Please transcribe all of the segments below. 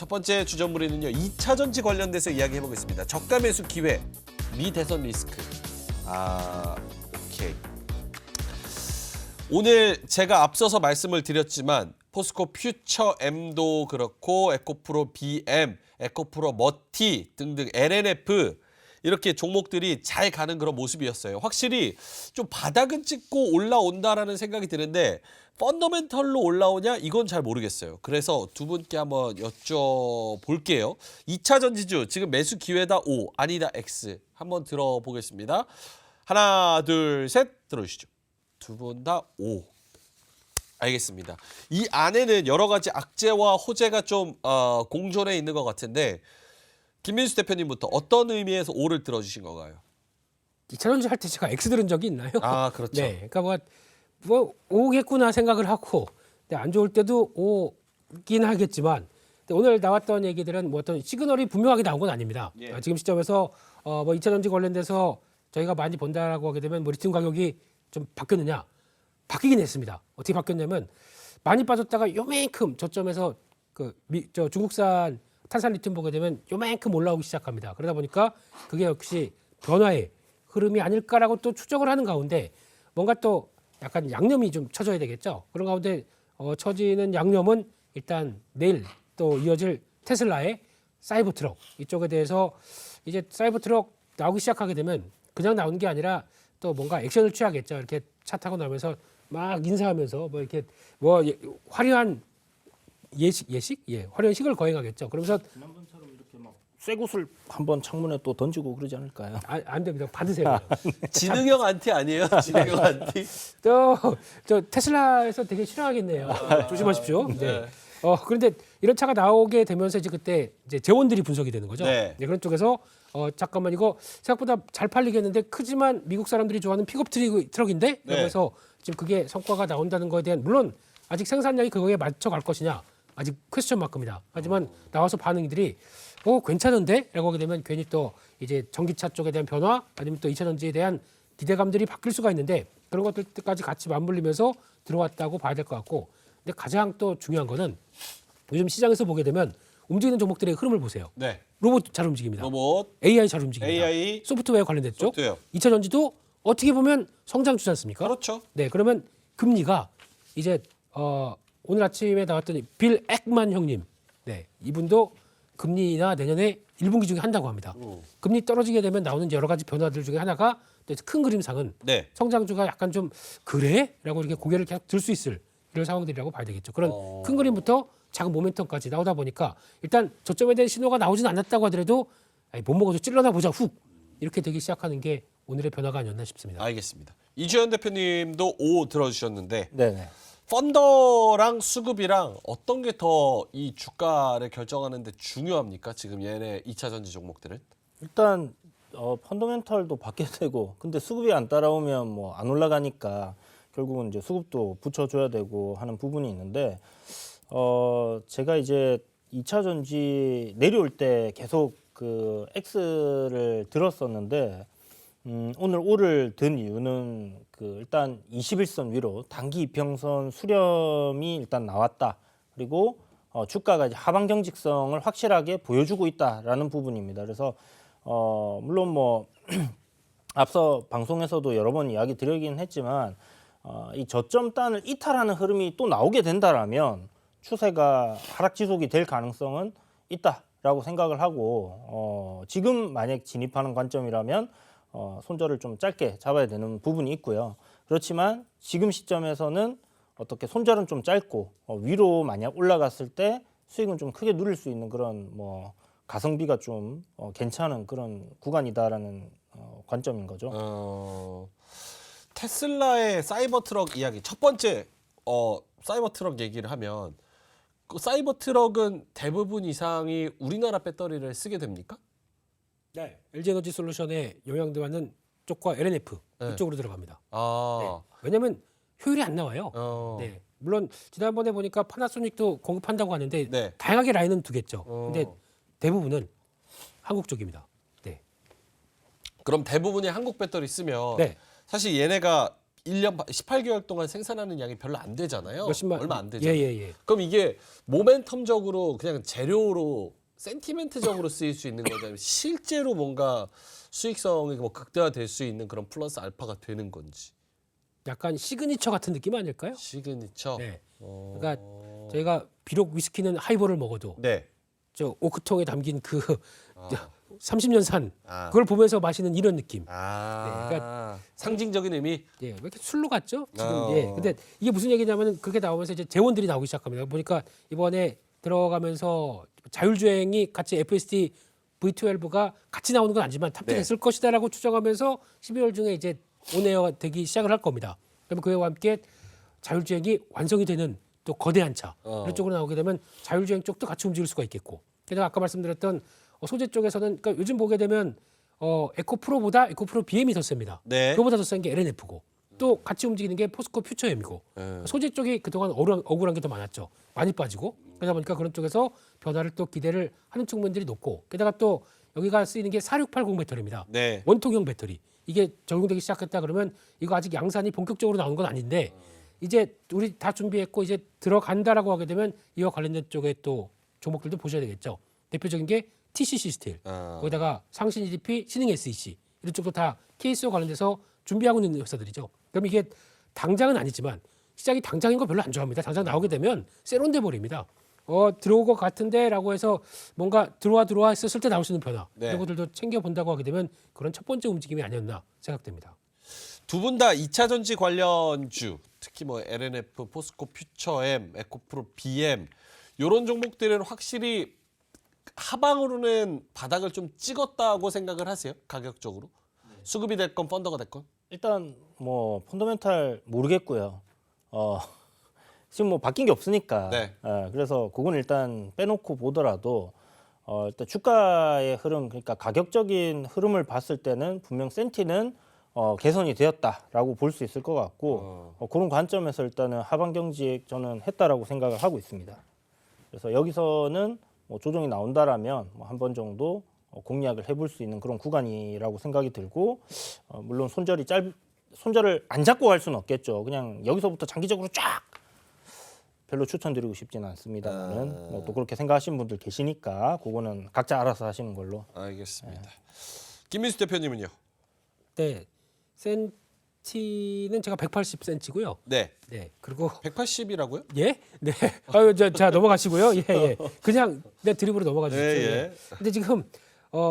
첫 번째 주전부리는요. 2차 전지 관련돼서 이야기해 보겠습니다. 저가 매수 기회, 미 대선 리스크. 오케이. 오늘 제가 앞서서 말씀을 드렸지만 포스코 퓨처 M도 그렇고 에코프로 BM, 에코프로 머티 등등 LNF 이렇게 종목들이 잘 가는 그런 모습이었어요. 확실히 좀 바닥은 찍고 올라온다라는 생각이 드는데 펀더멘털로 올라오냐 이건 잘 모르겠어요. 그래서 두 분께 한번 여쭤볼게요. 2차 전지주 지금 매수 기회다 O, 아니다 X 한번 들어보겠습니다. 하나, 둘, 셋 들어주시죠. 두 분 다 O. 알겠습니다. 이 안에는 여러 가지 악재와 호재가 좀 공존해 있는 것 같은데 김민수 대표님부터 어떤 의미에서 O를 들어주신 건가요? 2차 전지 할 때 제가 X 들은 적이 있나요? 그렇죠. 네, 그러니까 뭐 오겠구나 생각을 하고, 근데 안 좋을 때도 오긴 하겠지만, 근데 오늘 나왔던 얘기들은 뭐 어떤 시그널이 분명하게 나온 건 아닙니다. 예. 지금 시점에서 뭐 2차 전지 관련돼서 저희가 많이 본다라고 하게 되면 뭐 리튬 가격이 좀 바뀌었느냐? 바뀌긴 했습니다. 어떻게 바뀌었냐면 많이 빠졌다가 요만큼 저점에서 저 중국산 탄산 리튬 보게 되면 요만큼 올라오기 시작합니다. 그러다 보니까 그게 역시 변화의 흐름이 아닐까라고 또 추정을 하는 가운데 뭔가 또 약간 양념이 좀 쳐져야 되겠죠. 그런 가운데 쳐지는 양념은 일단 내일 또 이어질 테슬라의 사이버 트럭 이쪽에 대해서 이제 사이버 트럭 나오기 시작하게 되면 그냥 나오는 게 아니라 또 뭔가 액션을 취하겠죠. 이렇게 차 타고 나면서 막 인사하면서 뭐 이렇게 뭐 화려한 화려한 식을 거행하겠죠. 그러면서 지난번처럼 이렇게 막 쇠구슬 한번 창문에 또 던지고 그러지 않을까요? 안 됩니다. 받으세요. 지능형 안티 아니에요? 지능형 안티? 저 테슬라에서 되게 싫어하겠네요. 조심하십시오. 네. 그런데 이런 차가 나오게 되면서 이제 그때 이제 재원들이 분석이 되는 거죠. 네. 네, 그런 쪽에서 잠깐만 이거 생각보다 잘 팔리겠는데 크지만 미국 사람들이 좋아하는 픽업 트럭인데 네. 그래서 지금 그게 성과가 나온다는 거에 대한 물론 아직 생산량이 그거에 맞춰 갈 것이냐 아직 퀘스천 마크입니다. 하지만 나와서 반응들이 괜찮은데? 라고 하게 되면 괜히 또 이제 전기차 쪽에 대한 변화 아니면 또 2차 전지에 대한 기대감들이 바뀔 수가 있는데 그런 것들까지 같이 맞물리면서 들어왔다고 봐야 될 것 같고 근데 가장 또 중요한 거는 요즘 시장에서 보게 되면 움직이는 종목들의 흐름을 보세요. 네. 로봇 잘 움직입니다. 로봇, AI 잘 움직입니다. AI, 소프트웨어 관련된 쪽. 소프트웨어. 2차 전지도 어떻게 보면 성장주지 않습니까? 그렇죠. 네, 그러면 금리가 이제 오늘 아침에 나왔더니 빌 액만 형님, 네, 이분도 금리나 내년에 1분기 중에 한다고 합니다. 금리 떨어지게 되면 나오는 여러 가지 변화들 중에 하나가 또 큰 그림상은 네. 성장주가 약간 좀 그래?라고 이렇게 고개를 계속 들 수 있을 이런 상황들이라고 봐야 되겠죠. 그런 큰 그림부터 작은 모멘텀까지 나오다 보니까 일단 저점에 대한 신호가 나오진 않았다고 하더라도 못 먹어도 찔러나 보자 훅 이렇게 되기 시작하는 게 오늘의 변화가 아니었나 싶습니다. 알겠습니다. 이주연 대표님도 O 들어주셨는데 네네. 펀더랑 수급이랑 어떤 게 더 이 주가를 결정하는데 중요합니까? 지금 얘네 2차 전지 종목들은? 일단 펀더멘털도 받게 되고 근데 수급이 안 따라오면 뭐 안 올라가니까 결국은 이제 수급도 붙여줘야 되고 하는 부분이 있는데 제가 이제 2차 전지 내려올 때 계속 그 X를 들었었는데 오늘 O를 든 이유는 그 일단 21선 위로 단기 이평선 수렴이 일단 나왔다. 그리고 주가가 이제 하방 경직성을 확실하게 보여주고 있다라는 부분입니다. 그래서 물론 뭐 앞서 방송에서도 여러 번 이야기 드리긴 했지만 이 저점 단을 이탈하는 흐름이 또 나오게 된다라면 추세가 하락 지속이 될 가능성은 있다라고 생각을 하고 지금 만약 진입하는 관점이라면 손절을 좀 짧게 잡아야 되는 부분이 있고요. 그렇지만 지금 시점에서는 어떻게 손절은 좀 짧고 위로 만약 올라갔을 때 수익은 좀 크게 누릴 수 있는 그런 뭐 가성비가 좀 괜찮은 그런 구간이다라는 관점인 거죠. 테슬라의 사이버 트럭 이야기 첫 번째 사이버 트럭 얘기를 하면 그 사이버 트럭은 대부분 이상이 우리나라 배터리를 쓰게 됩니까? 네, LG 에너지 솔루션의 영향받는 쪽과 LNF 네. 이쪽으로 들어갑니다. 아, 네. 왜냐하면 효율이 안 나와요. 네, 물론 지난번에 보니까 파나소닉도 공급한다고 하는데 네. 다양하게 라인은 두겠죠. 근데 대부분은 한국 쪽입니다. 네. 그럼 대부분이 한국 배터리 쓰면 네. 사실 얘네가 1년 18개월 동안 생산하는 양이 별로 안 되잖아요. 몇십만 얼마 안 되잖아요. 예. 그럼 이게 모멘텀적으로 그냥 재료로 센티멘트적으로 쓰일 수 있는 거죠. 실제로 뭔가 수익성이 뭐 극대화될 수 있는 그런 플러스 알파가 되는 건지. 약간 시그니처 같은 느낌 아닐까요? 시그니처. 네. 어... 그러니까 저희가 비록 위스키는 하이볼을 먹어도 네. 저 오크통에 담긴 그 아. 30년 산 아. 그걸 보면서 마시는 이런 느낌. 아. 네, 그러니까 상징적인 의미. 예, 왜 이렇게 술로 갔죠? 지금 어. 예. 근데 이게 무슨 얘기냐면은 그렇게 나오면서 이제 재원들이 나오기 시작합니다. 보니까 이번에 들어가면서 자율주행이 같이 FSD V12가 같이 나오는 건 아니지만 탑재됐을 것이다라고 추정하면서 12월 중에 이제 온에어가 되기 시작을 할 겁니다. 그러면 그와 함께 자율주행이 완성이 되는 또 거대한 차 이런 쪽으로 나오게 되면 자율주행 쪽도 같이 움직일 수가 있겠고. 게다가 아까 말씀드렸던 소재 쪽에서는 그러니까 요즘 보게 되면 에코프로보다 에코프로 BM이 더 셉니다. 네. 그거보다 더 센 게 LNF고 또 같이 움직이는 게 포스코 퓨처엠이고 소재 쪽이 그동안 억울한 게 더 많았죠. 많이 빠지고 그러다 보니까 그런 쪽에서 변화를 또 기대를 하는 측면들이 높고 게다가 또 여기가 쓰이는 게 4680 배터리입니다. 네. 원통형 배터리. 이게 적용되기 시작했다 그러면 이거 아직 양산이 본격적으로 나온 건 아닌데 이제 우리 다 준비했고 이제 들어간다라고 하게 되면 이와 관련된 쪽에 또 종목들도 보셔야 되겠죠. 대표적인 게 TCC 스틸, 거기다가 상신 EDP, 신흥 SEC 이런 쪽도 다 케이스와 관련돼서 준비하고 있는 회사들이죠. 그럼 이게 당장은 아니지만 시장이 당장인 거 별로 안 좋아합니다. 당장 나오게 되면 세론돼 버립니다. 들어올 것 같은데라고 해서 뭔가 들어와 했었을 때 나올 수 있는 변화 네. 이런 것들도 챙겨본다고 하게 되면 그런 첫 번째 움직임이 아니었나 생각됩니다. 두 분 다 2차 전지 관련주, 특히 뭐 LNF, 포스코 퓨처엠, 에코프로 BM 이런 종목들은 확실히 하방으로는 바닥을 좀 찍었다고 생각을 하세요? 가격적으로? 수급이 됐건 펀더가 됐건? 일단 뭐 펀더멘탈 모르겠고요. 지금 뭐 바뀐 게 없으니까. 네. 그래서 그건 일단 빼놓고 보더라도 일단 주가의 흐름, 그러니까 가격적인 흐름을 봤을 때는 분명 센티는 개선이 되었다라고 볼 수 있을 것 같고 그런 관점에서 일단은 하방 경직 저는 했다라고 생각을 하고 있습니다. 그래서 여기서는 뭐 조정이 나온다라면 뭐 한 번 정도 공략을 해볼 수 있는 그런 구간이라고 생각이 들고 물론 손절을 안 잡고 갈 수는 없겠죠. 그냥 여기서부터 장기적으로 쫙 별로 추천드리고 싶지는 않습니다만은 뭐또 그렇게 생각하시는 분들 계시니까 그거는 각자 알아서 하시는 걸로. 알겠습니다. 김민수 대표님은요? 네, 센티는 제가 180cm고요. 네. 네, 그리고 180이라고요? 예, 네, 자 넘어가시고요. 예. 그냥 내 드립으로 넘어가 주십시오. 예. 예. 근데 지금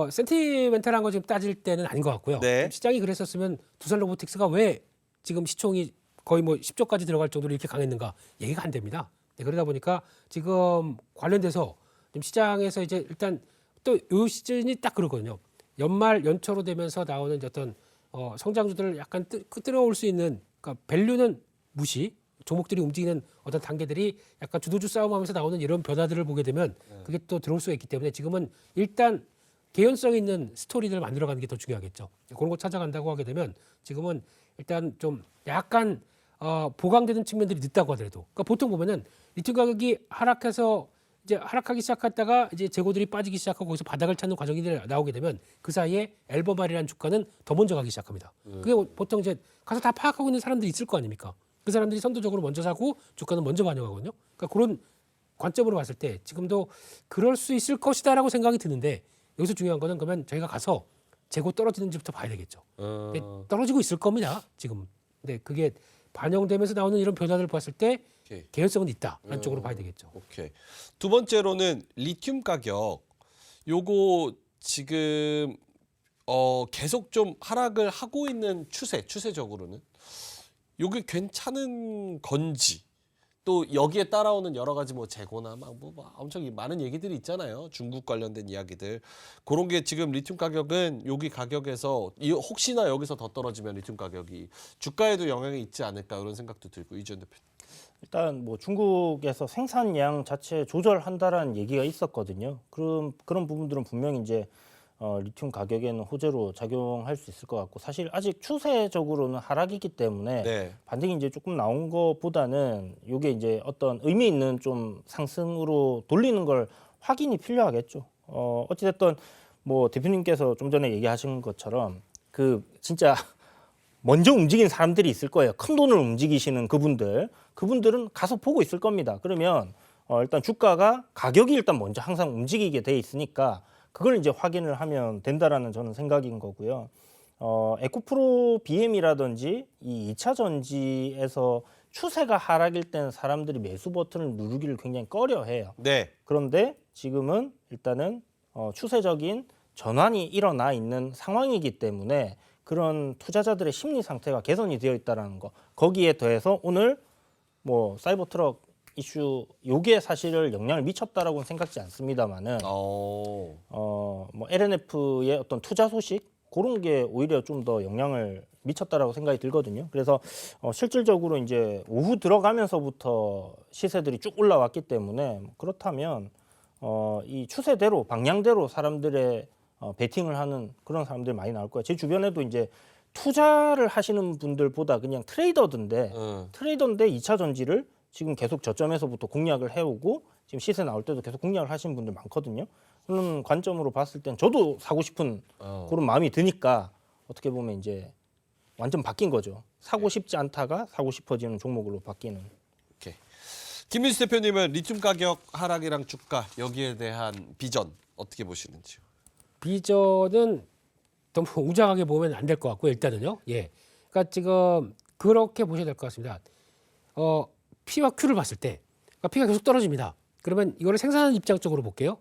센티멘탈한 거 지금 따질 때는 아닌 것 같고요. 네. 좀 시장이 그랬었으면 두산 로보틱스가 왜 지금 시총이 거의 뭐 10조까지 들어갈 정도로 이렇게 강했는가 얘기가 안 됩니다. 네, 그러다 보니까 지금 관련돼서 좀 시장에서 이제 일단 또 요 시즌이 딱 그러거든요. 연말 연초로 되면서 나오는 이제 어떤 성장주들을 약간 끌어올 수 있는 그러니까 밸류는 무시 종목들이 움직이는 어떤 단계들이 약간 주도주 싸움하면서 나오는 이런 변화들을 보게 되면 그게 또 들어올 수가 있기 때문에 지금은 일단 개연성 있는 스토리들을 만들어가는 게 더 중요하겠죠. 그런 거 찾아간다고 하게 되면 지금은 일단 좀 약간 보강되는 측면들이 늦다고 하더라도 그러니까 보통 보면은 리튬 가격이 하락해서 이제 하락하기 시작했다가 이제 재고들이 빠지기 시작하고 거기서 바닥을 찾는 과정이 나오게 되면 그 사이에 앨범알이라는 주가는 더 먼저 가기 시작합니다. 그게 보통 이제 가서 다 파악하고 있는 사람들이 있을 거 아닙니까? 그 사람들이 선도적으로 먼저 사고 주가는 먼저 반영하거든요. 그러니까 그런 관점으로 봤을 때 지금도 그럴 수 있을 것이다라고 생각이 드는데 여기서 중요한 거는 그러면 저희가 가서 재고 떨어지는지부터 봐야 되겠죠. 근데 떨어지고 있을 겁니다. 지금. 근데 그게 반영되면서 나오는 이런 변화들을 봤을 때 오케이. 개연성은 있다라는 쪽으로 봐야 되겠죠. 오케이. 두 번째로는 리튬 가격. 요거 지금 계속 좀 하락을 하고 있는 추세적으로는 요게 괜찮은 건지 또 여기에 따라오는 여러 가지 뭐 재고나 뭐 엄청 많은 얘기들이 있잖아요. 중국 관련된 이야기들. 그런 게 지금 리튬 가격은 여기 가격에서 혹시나 여기서 더 떨어지면 리튬 가격이 주가에도 영향이 있지 않을까 이런 생각도 들고 이지현 대표님. 일단 뭐 중국에서 생산량 자체 조절한다라는 얘기가 있었거든요. 그런 부분들은 분명히 이제 리튬 가격에는 호재로 작용할 수 있을 것 같고 사실 아직 추세적으로는 하락이기 때문에 네. 반등이 이제 조금 나온 것보다는 이게 이제 어떤 의미 있는 좀 상승으로 돌리는 걸 확인이 필요하겠죠. 어찌됐든 뭐 대표님께서 좀 전에 얘기하신 것처럼 그 진짜 먼저 움직인 사람들이 있을 거예요. 큰 돈을 움직이시는 그분들은 가서 보고 있을 겁니다. 그러면 일단 주가가 가격이 일단 먼저 항상 움직이게 돼 있으니까 그걸 이제 확인을 하면 된다라는 저는 생각인 거고요. 에코프로 BM이라든지 이 2차 전지에서 추세가 하락일 때는 사람들이 매수 버튼을 누르기를 굉장히 꺼려해요. 네. 그런데 지금은 일단은 추세적인 전환이 일어나 있는 상황이기 때문에 그런 투자자들의 심리 상태가 개선이 되어 있다라는 거. 거기에 더해서 오늘 뭐 사이버 트럭 이슈 요게 사실을 영향을 미쳤다라고는 생각지 않습니다만은 뭐 LNF의 어떤 투자 소식 그런 게 오히려 좀 더 영향을 미쳤다라고 생각이 들거든요. 그래서 실질적으로 이제 오후 들어가면서부터 시세들이 쭉 올라왔기 때문에 그렇다면 이 추세대로 방향대로 사람들의 베팅을 하는 그런 사람들이 많이 나올 거예요. 제 주변에도 이제 투자를 하시는 분들보다 그냥 트레이더인데 2차 전지를 지금 계속 저점에서부터 공략을 해오고 지금 시세 나올 때도 계속 공략을 하시는 분들 많거든요. 그런 관점으로 봤을 땐 저도 사고 싶은 그런 마음이 드니까 어떻게 보면 이제 완전 바뀐 거죠. 사고 싶지 않다가 사고 싶어지는 종목으로 바뀌는. 오케이. 김민수 대표님은 리튬 가격 하락이랑 주가 여기에 대한 비전 어떻게 보시는지요? 비전은 너무 웅장하게 보면 안 될 것 같고요. 일단은요. 예. 그러니까 지금 그렇게 보셔야 될 것 같습니다. P와 Q를 봤을 때, 그러니까 P가 계속 떨어집니다. 그러면 이거를 생산하는 입장 쪽으로 볼게요.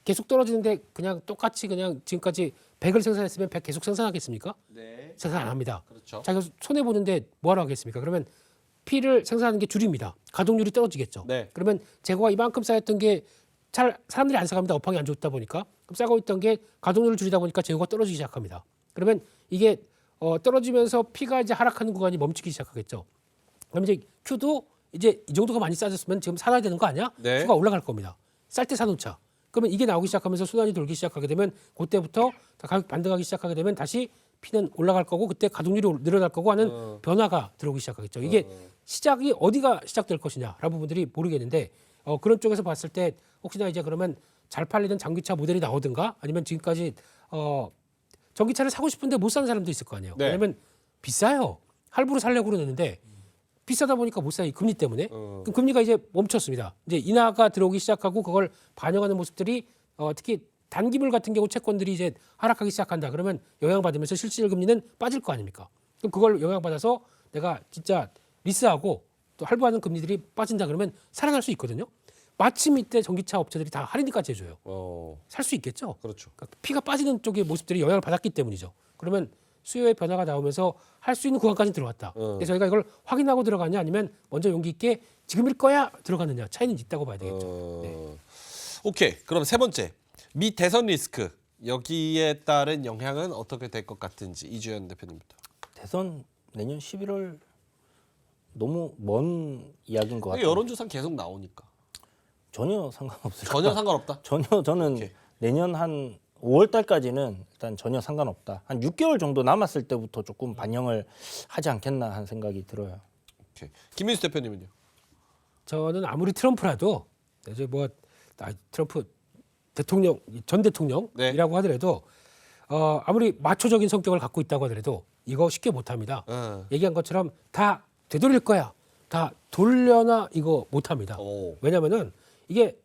계속 떨어지는데 그냥 똑같이 그냥 지금까지 100을 생산했으면 100 계속 생산하겠습니까? 네. 생산 안 합니다. 그렇죠. 자기가 손해 보는데 뭐하러 하겠습니까? 그러면 P를 생산하는 게 줄입니다. 가동률이 떨어지겠죠. 네. 그러면 재고가 이만큼 쌓였던 게 잘 사람들이 안 사갑니다. 업황이 안 좋다 보니까. 그럼 싸고 있던 게 가동률을 줄이다 보니까 재고가 떨어지기 시작합니다. 그러면 이게 떨어지면서 P가 이제 하락하는 구간이 멈추기 시작하겠죠. 그럼 이제 Q도 이제 이 정도가 많이 싸졌으면 지금 사놔야 되는 거 아니야? 네. Q가 올라갈 겁니다. 쌀 때 사놓자. 그러면 이게 나오기 시작하면서 순환이 돌기 시작하게 되면 그때부터 가격 반등하기 시작하게 되면 다시 P는 올라갈 거고 그때 가동률이 늘어날 거고 하는 변화가 들어오기 시작하겠죠. 이게 시작이 어디가 시작될 것이냐라는 부분들이 모르겠는데 그런 쪽에서 봤을 때 혹시나 이제 그러면 잘 팔리던 전기차 모델이 나오든가 아니면 지금까지 전기차를 사고 싶은데 못 사는 사람도 있을 거 아니에요. 네. 왜냐면 비싸요. 할부로 살려고 그러는데 비싸다 보니까 못 사요. 금리 때문에. 그럼 금리가 이제 멈췄습니다. 이제 인하가 들어오기 시작하고 그걸 반영하는 모습들이 특히 단기물 같은 경우 채권들이 이제 하락하기 시작한다. 그러면 영향받으면서 실질 금리는 빠질 거 아닙니까? 그럼 그걸 영향받아서 내가 진짜 리스하고 또 할부하는 금리들이 빠진다 그러면 살아날 수 있거든요. 마침 이때 전기차 업체들이 다 할인까지 해줘요. 살 수 있겠죠. 그렇죠. 그러니까 피가 빠지는 쪽의 모습들이 영향을 받았기 때문이죠. 그러면 수요의 변화가 나오면서 할 수 있는 구간까지 들어왔다. 근데 저희가 이걸 확인하고 들어가냐 아니면 먼저 용기 있게 지금일 거야 들어가느냐 차이는 있다고 봐야 되겠죠. 네. 오케이. 그럼 세 번째. 미 대선 리스크. 여기에 따른 영향은 어떻게 될 것 같은지 이주연 대표님부터. 대선 내년 11월 너무 먼 이야기인 것 같아요. 여론조사 계속 나오니까. 전혀 상관없어요. 전혀 상관없다. 전혀 저는 오케이. 내년 한 5월 달까지는 일단 전혀 상관없다. 한 6개월 정도 남았을 때부터 조금 반영을 하지 않겠나 하는 생각이 들어요. 오케이. 김민수 대표님은요? 저는 아무리 트럼프라도 이제 뭐 트럼프 대통령 전 대통령이라고 네. 하더라도 아무리 마초적인 성격을 갖고 있다고 하더라도 이거 쉽게 못합니다. 얘기한 것처럼 다 되돌릴 거야. 다 돌려나 이거 못합니다. 왜냐하면은 이게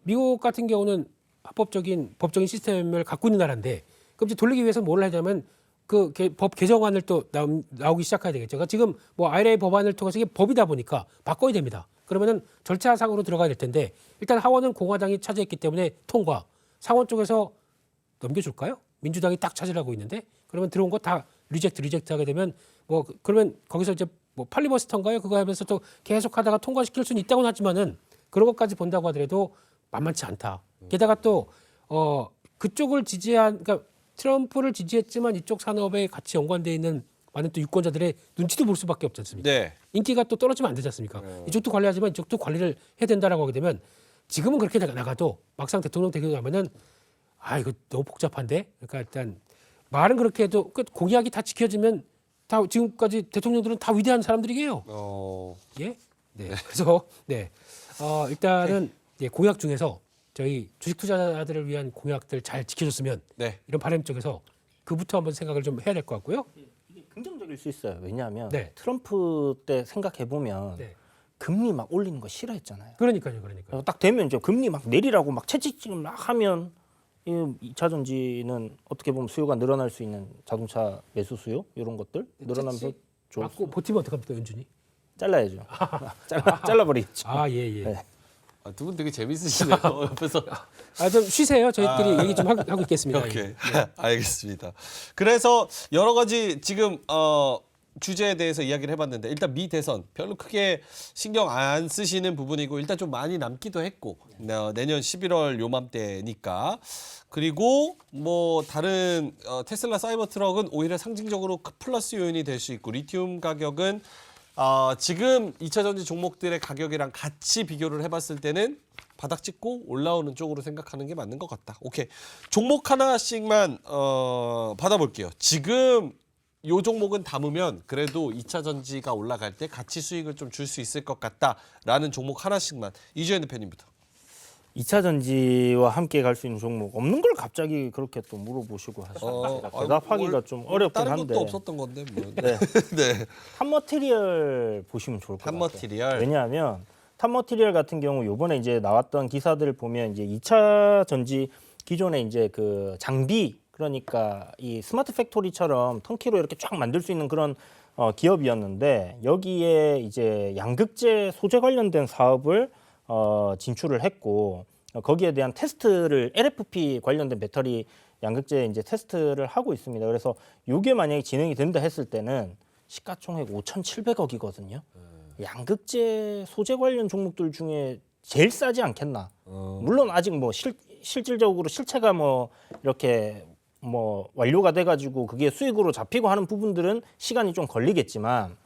미국 같은 경우는 합법적인 법적인 시스템을 갖고 있는 나라인데 그럼 이제 돌리기 위해서 뭘 하냐면 그 법 개정안을 또 나오기 시작해야 되겠죠. 그러니까 지금 뭐 IRA 법안을 통해서 이게 법이다 보니까 바꿔야 됩니다. 그러면은 절차상으로 들어가야 될 텐데 일단 하원은 공화당이 차지했기 때문에 통과. 상원 쪽에서 넘겨줄까요? 민주당이 딱 차지하고 있는데 그러면 들어온 거 다 리젝트 하게 되면 뭐 그러면 거기서 이제 뭐 팔리버스터인가요? 그거 하면서 또 계속하다가 통과시킬 수는 있다고는 하지만은 그런 것까지 본다고 하더라도 만만치 않다. 게다가 또 그쪽을 지지한 그러니까 트럼프를 지지했지만 이쪽 산업에 같이 연관돼 있는 많은 또 유권자들의 눈치도 볼 수밖에 없지 않습니까? 네. 인기가 또 떨어지면 안 되지 않습니까? 이쪽도 관리하지만 이쪽도 관리를 해야 된다라고 하게 되면 지금은 그렇게 나가도 막상 대통령 되고 나면은 이거 너무 복잡한데. 그러니까 일단 말은 그렇게 해도 공약이 다 지켜지면 다 지금까지 대통령들은 다 위대한 사람들이에요. 예? 네. 그래서 네. 일단은 예, 공약 중에서 저희 주식 투자자들을 위한 공약들 잘 지켜줬으면 네. 이런 바람 쪽에서 그부터 한번 생각을 좀 해야 될 것 같고요. 이게 긍정적일 드릴 수 있어요. 왜냐하면 네. 트럼프 때 생각해 보면 네. 금리 막 올리는 거 싫어했잖아요. 그러니까요. 딱 되면 이제 금리 막 내리라고 막 채찍질 막 하면 이 2차 전지는 어떻게 보면 수요가 늘어날 수 있는 자동차 매수 수요 이런 것들 늘어나면서 좋을 맞고 버티면 어떡합니까, 연준이? 잘라야죠. 잘라버리겠죠. 아, 예. 네. 두 분 되게 재밌으시네요. 옆에서. 좀 쉬세요. 저희끼리 얘기 좀 하고 있겠습니다. 오케이. 알겠습니다. 그래서 여러 가지 지금 주제에 대해서 이야기를 해봤는데 일단 미 대선 별로 크게 신경 안 쓰시는 부분이고 일단 좀 많이 남기도 했고 내년 11월 요맘때니까 그리고 뭐 다른 테슬라 사이버 트럭은 오히려 상징적으로 플러스 요인이 될 수 있고 리튬 가격은 지금 2차 전지 종목들의 가격이랑 같이 비교를 해봤을 때는 바닥 찍고 올라오는 쪽으로 생각하는 게 맞는 것 같다. 오케이. 종목 하나씩만 받아볼게요. 지금 요 종목은 담으면 그래도 2차 전지가 올라갈 때 같이 수익을 좀 줄 수 있을 것 같다라는 종목 하나씩만 이주연 대표님부터. 2차 전지와 함께 갈 수 있는 종목 없는 걸 갑자기 그렇게 또 물어보시고 하시면 제가 대답하기가 좀 어렵긴 다른 한데 것도 없었던 건데 뭐. 네. 네. 탑머티리얼 보시면 좋을 것 같아요. 탑머티리얼. 왜냐하면 탑머티리얼 같은 경우 요번에 이제 나왔던 기사들을 보면 이제 2차 전지 기존에 이제 그 장비 그러니까 이 스마트 팩토리처럼 턴키로 이렇게 쫙 만들 수 있는 그런 기업이었는데 여기에 이제 양극재 소재 관련된 사업을 진출을 했고 거기에 대한 테스트를 LFP 관련된 배터리 양극재 이제 테스트를 하고 있습니다. 그래서 이게 만약에 진행이 된다 했을 때는 시가총액 5,700억이거든요. 양극재 소재 관련 종목들 중에 제일 싸지 않겠나. 물론 아직 뭐 실질적으로 실체가 뭐 이렇게 뭐 완료가 돼가지고 그게 수익으로 잡히고 하는 부분들은 시간이 좀 걸리겠지만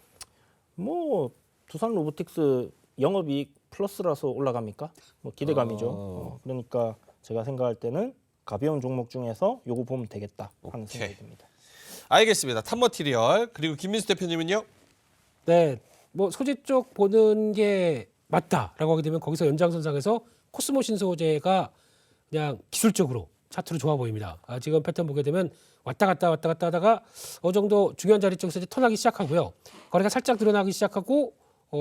뭐 두산 로보틱스 영업이익 플러스라서 올라갑니까? 뭐 기대감이죠. 그러니까 제가 생각할 때는 가벼운 종목 중에서 요거 보면 되겠다 하는 오케이. 생각이 듭니다. 알겠습니다. 탑머티리얼 그리고 김민수 대표님은요? 네, 뭐 소재 쪽 보는 게 맞다라고 하게 되면 거기서 연장선상에서 코스모 신소재가 그냥 기술적으로 차트로 좋아 보입니다. 지금 패턴 보게 되면 왔다 갔다 하다가 어느 정도 중요한 자리 쪽에서 이제 턴하기 시작하고요. 거래가 살짝 늘어나기 시작하고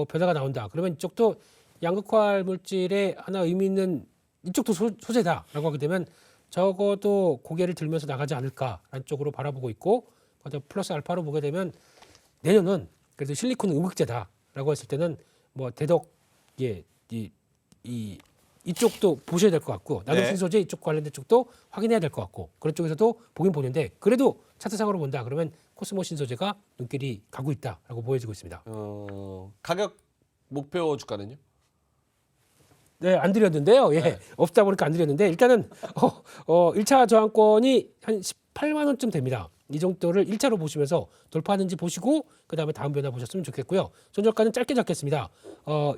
변화가 나온다. 그러면 이쪽도 양극화 물질의 하나 의미 있는 이쪽도 소재다라고 하게 되면 적어도 고개를 들면서 나가지 않을까라는 쪽으로 바라보고 있고 플러스 알파로 보게 되면 내년은 그래도 실리콘 음극재다라고 했을 때는 뭐 대덕 이쪽도 보셔야 될 것 같고 나노신 소재 이쪽 관련된 쪽도 확인해야 될 것 같고 그런 쪽에서도 보긴 보는데 그래도 차트상으로 본다 그러면 코스모 신소재가 눈길이 가고 있다라고 보여지고 있습니다. 가격 목표 주가는요? 네, 안 드렸는데요. 예, 없다 보니까 안 드렸는데 일단은 1차 저항권이 한 18만 원쯤 됩니다. 이 정도를 1차로 보시면서 돌파하는지 보시고 그다음에 다음 변화 보셨으면 좋겠고요. 손절가는 짧게 잡겠습니다.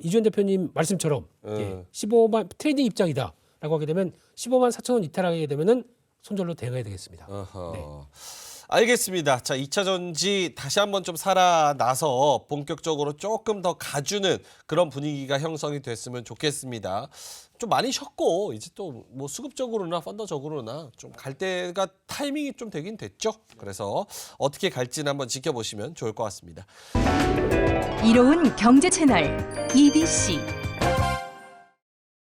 이주연 대표님 말씀처럼 15만 트레이딩 입장이다라고 하게 되면 15만 4천 원 이탈하게 되면은 손절로 대응해야 되겠습니다. 네. 알겠습니다. 자, 2차 전지 다시 한번 좀 살아나서 본격적으로 조금 더 가주는 그런 분위기가 형성이 됐으면 좋겠습니다. 좀 많이 쉬었고 이제 또 뭐 수급적으로나 펀더적으로나 좀 갈 때가 타이밍이 좀 되긴 됐죠. 그래서 어떻게 갈지는 한번 지켜보시면 좋을 것 같습니다. 이로운 경제 채널 EBC